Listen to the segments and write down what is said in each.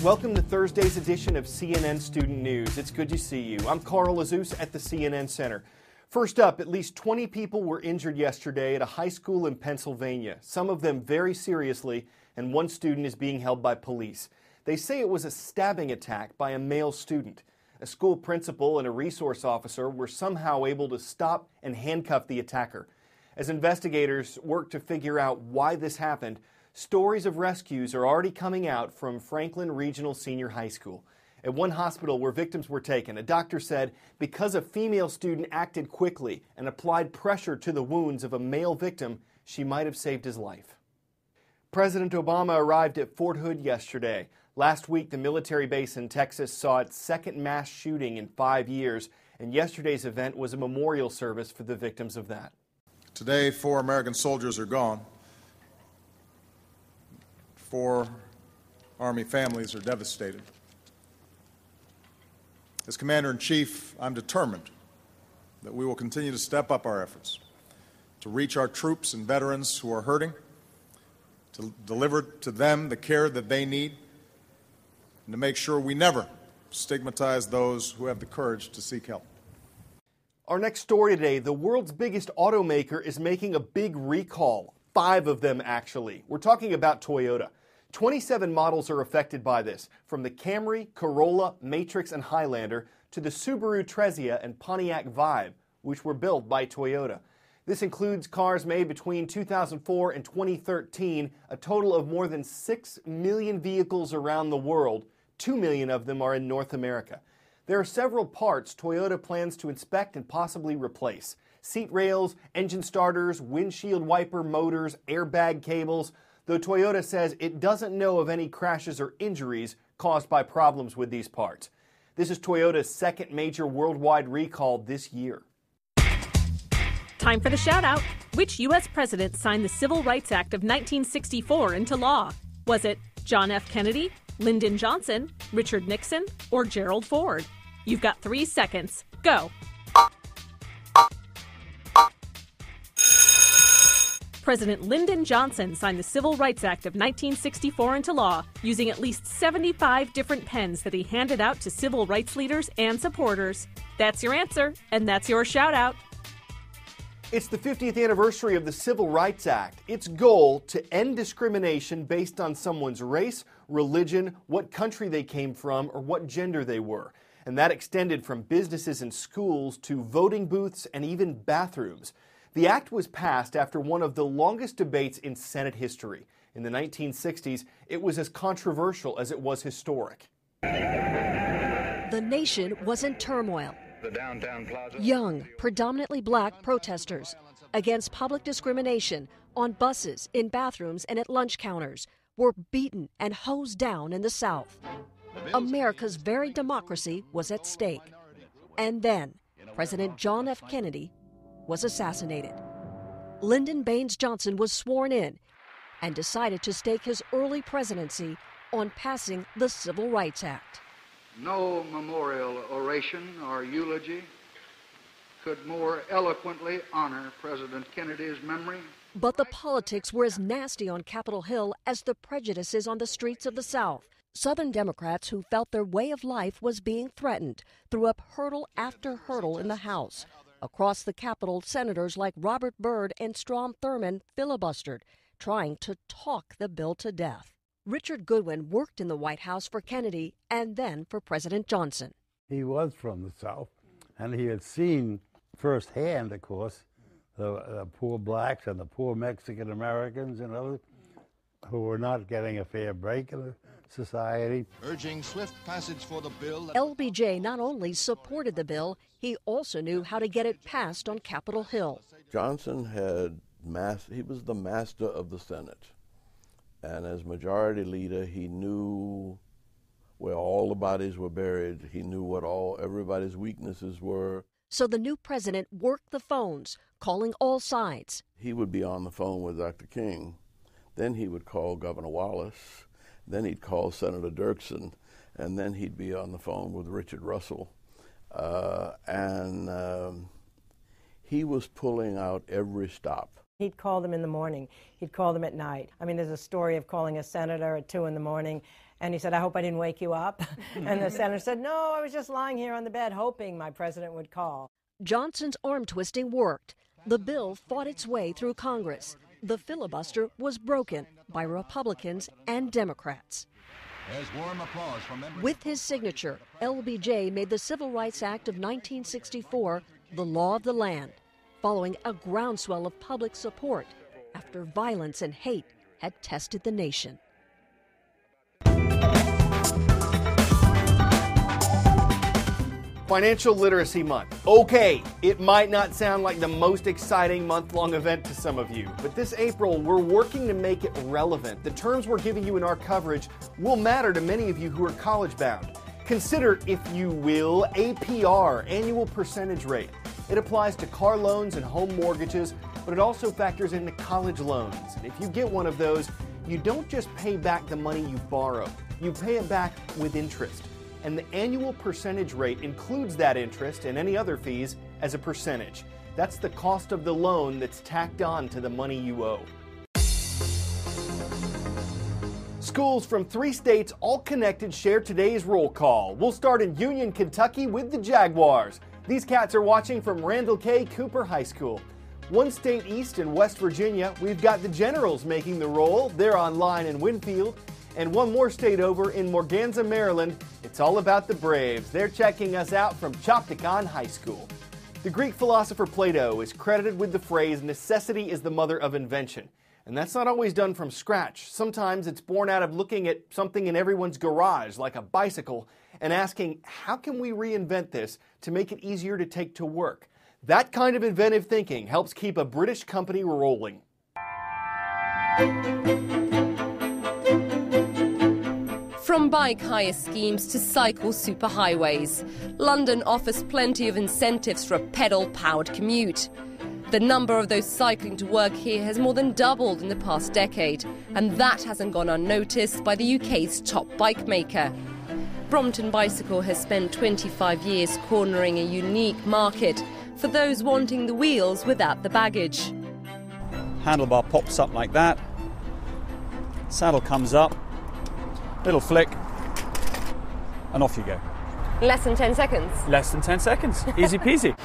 Welcome to Thursday's edition of CNN Student News. It's good to see you. I'm Carl Azus at the CNN Center. First up, at least 20 people were injured yesterday at a high school in Pennsylvania, some of them very seriously, and one student is being held by police. They say it was a stabbing attack by a male student. A school principal and a resource officer were somehow able to stop and handcuff the attacker. As investigators work to figure out why this happened, stories of rescues are already coming out from Franklin Regional Senior High School. At one hospital where victims were taken, a doctor said because a female student acted quickly and applied pressure to the wounds of a male victim, she might have saved his life. President Obama arrived at Fort Hood yesterday. Last week, the military base in Texas saw its second mass shooting in 5 years, and yesterday's event was a memorial service for the victims of that. Today, 4 American soldiers are gone. 4 Army families are devastated. As Commander-in-Chief, I'm determined that we will continue to step up our efforts to reach our troops and veterans who are hurting, to deliver to them the care that they need, and to make sure we never stigmatize those who have the courage to seek help. Our next story today, the world's biggest automaker is making a big recall. 5 of them, actually. We're talking about Toyota. 27 models are affected by this, from the Camry, Corolla, Matrix, and Highlander to the Subaru Trezia and Pontiac Vibe, which were built by Toyota. This includes cars made between 2004 and 2013, a total of more than 6 million vehicles around the world. 2 million of them are in North America. There are several parts Toyota plans to inspect and possibly replace. Seat rails, engine starters, windshield wiper motors, airbag cables, though Toyota says it doesn't know of any crashes or injuries caused by problems with these parts. This is Toyota's second major worldwide recall this year. Time for the shout-out. Which U.S. president signed the Civil Rights Act of 1964 into law? Was it John F. Kennedy, Lyndon Johnson, Richard Nixon, or Gerald Ford? You've got 3 seconds. Go. President Lyndon Johnson signed the Civil Rights Act of 1964 into law using at least 75 different pens that he handed out to civil rights leaders and supporters. That's your answer, and that's your shout-out. It's the 50th anniversary of the Civil Rights Act. Its goal to end discrimination based on someone's race, religion, what country they came from, or what gender they were. And that extended from businesses and schools to voting booths and even bathrooms. The act was passed after one of the longest debates in Senate history. In the 1960s, it was as controversial as it was historic. The nation was in turmoil. Young, predominantly black protesters against public discrimination on buses, in bathrooms, and at lunch counters were beaten and hosed down in the South. America's very democracy was at stake. And then President John F. Kennedy was assassinated. Lyndon Baines Johnson was sworn in and decided to stake his early presidency on passing the Civil Rights Act. No memorial oration or eulogy could more eloquently honor President Kennedy's memory. But the politics were as nasty on Capitol Hill as the prejudices on the streets of the South. Southern Democrats who felt their way of life was being threatened threw up hurdle after hurdle in the House. Across the Capitol, senators like Robert Byrd and Strom Thurmond filibustered, trying to talk the bill to death. Richard Goodwin worked in the White House for Kennedy and then for President Johnson. He was from the South, and he had seen firsthand, of course, the poor blacks and the poor Mexican Americans and others who were not getting a fair break in the society. Urging swift passage for the bill. LBJ not only supported the bill, he also knew how to get it passed on Capitol Hill. Johnson he was the master of the Senate. And as majority leader, he knew where all the bodies were buried. He knew what everybody's weaknesses were. So the new president worked the phones, calling all sides. He would be on the phone with Dr. King. Then he would call Governor Wallace. Then he'd call Senator Dirksen. And then he'd be on the phone with Richard Russell. He was pulling out every stop. He'd call them in the morning. He'd call them at night. I mean, there's a story of calling a senator at 2 in the morning And he said, I hope I didn't wake you up. And the senator said, no, I was just lying here on the bed hoping my president would call. Johnson's arm twisting worked. The bill fought its way through Congress. The filibuster was broken by Republicans and Democrats. There's warm applause from members. With his signature, LBJ made the Civil Rights Act of 1964 the law of the land, following a groundswell of public support after violence and hate had tested the nation. Financial Literacy Month. Okay, it might not sound like the most exciting month-long event to some of you, but this April we're working to make it relevant. The terms we're giving you in our coverage will matter to many of you who are college-bound. Consider, if you will, APR, annual percentage rate. It applies to car loans and home mortgages, but it also factors into college loans. And if you get one of those, you don't just pay back the money you borrow, you pay it back with interest. And the annual percentage rate includes that interest and any other fees as a percentage. That's the cost of the loan that's tacked on to the money you owe. Schools from 3 states, all connected, share today's roll call. We'll start in Union, Kentucky with the Jaguars. These cats are watching from Randall K. Cooper High School. 1 state east in West Virginia, we've got the Generals making the roll. They're online in Winfield. And 1 more state over in Morganza, Maryland, it's all about the Braves. They're checking us out from Chopticon High School. The Greek philosopher Plato is credited with the phrase, necessity is the mother of invention. And that's not always done from scratch. Sometimes it's born out of looking at something in everyone's garage, like a bicycle, and asking, how can we reinvent this to make it easier to take to work? That kind of inventive thinking helps keep a British company rolling. From bike hire schemes to cycle superhighways, London offers plenty of incentives for a pedal-powered commute. The number of those cycling to work here has more than doubled in the past decade, and that hasn't gone unnoticed by the UK's top bike maker. Brompton Bicycle has spent 25 years cornering a unique market for those wanting the wheels without the baggage. Handlebar pops up like that, saddle comes up, little flick, and off you go. Less than 10 seconds? Less than 10 seconds. Easy peasy.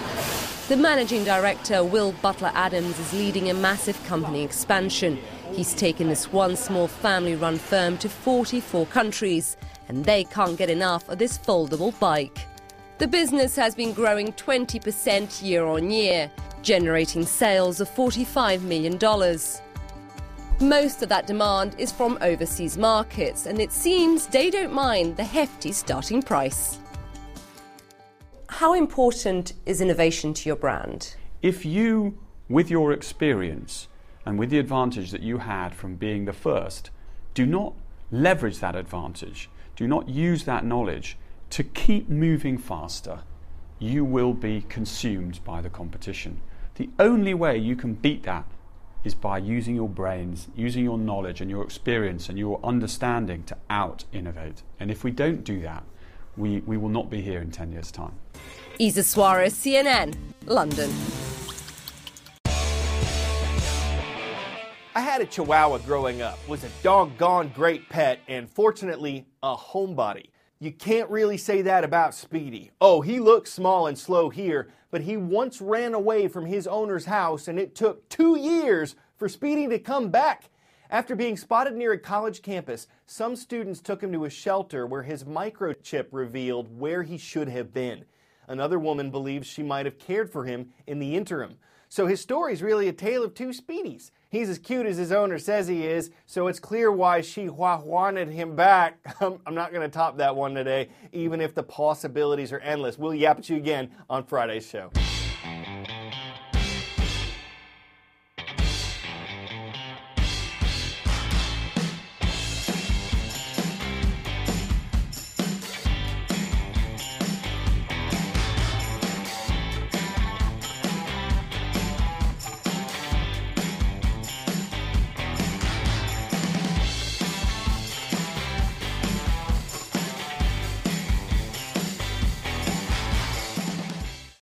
The managing director, Will Butler-Adams, is leading a massive company expansion. He's taken this one small family-run firm to 44 countries, and they can't get enough of this foldable bike. The business has been growing 20% year on year, generating sales of $45 million. Most of that demand is from overseas markets, and it seems they don't mind the hefty starting price. How important is innovation to your brand? If you, with your experience and with the advantage that you had from being the first, do not leverage that advantage, do not use that knowledge to keep moving faster, you will be consumed by the competition. The only way you can beat that is by using your brains, using your knowledge and your experience and your understanding to out-innovate. And if we don't do that, we will not be here in 10 years' time. Isa Suarez, CNN, London. I had a Chihuahua growing up, was a doggone great pet, and fortunately, a homebody. You can't really say that about Speedy. Oh, he looks small and slow here, but he once ran away from his owner's house, and it took 2 years for Speedy to come back. After being spotted near a college campus, some students took him to a shelter where his microchip revealed where he should have been. Another woman believes she might have cared for him in the interim. So his story's really a tale of 2 Speedies. He's as cute as his owner says he is, so it's clear why she wanted him back. I'm not going to top that one today, even if the possibilities are endless. We'll yap at you again on Friday's show.